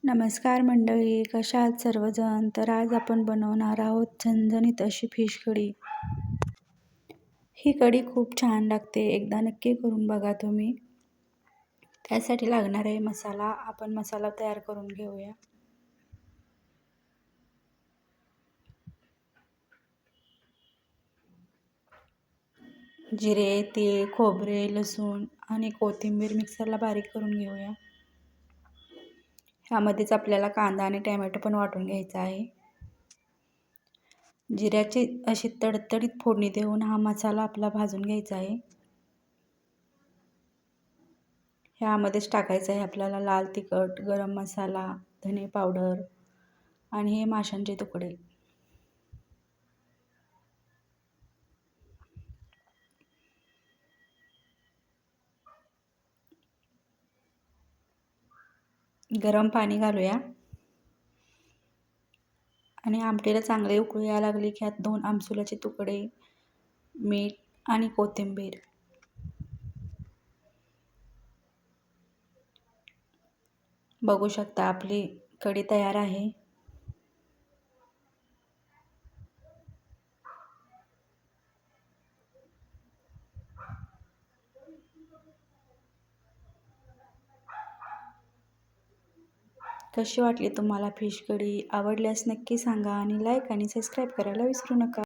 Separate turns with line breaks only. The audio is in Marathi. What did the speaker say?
नमस्कार मंडळी, कशा आहात सर्वजण? तर आज आपण बनवणार आहोत झणझणीत अशी फिश कढी. ही कढी खूप छान लागते, एकदा नक्की करून बघा तुम्ही. त्यासाठी लागणार आहे मसाला. आपण मसाला तयार करून घेऊया. जिरे, तीळ, खोबरे, लसूण आणि कोथिंबीर मिक्सरला बारीक करून घेऊया. ह्यामध्येच आपल्याला कांदा आणि टोमॅटो पण वाटून घ्यायचा आहे. जिऱ्याची अशी तडतडीत फोडणी देऊन हा मसाला आपला भाजून घ्यायचा आहे. ह्यामध्येच टाकायचं आहे आपल्याला लाल तिखट, गरम मसाला, धने पावडर आणि हे माशांचे तुकडे. गरम पाणी घालूया आणि आमटीला चांगले उकळी यायला लागली की ह्यात 2 आमसुलाचे तुकडे, मीठ आणि कोथिंबीर. बघू शकता आपली कढी तयार आहे. कशी वाटली तुम्हाला फिश कढी? आवडल्यास नक्की सांगा आणि लाईक आणि सबस्क्राईब करायला विसरू नका.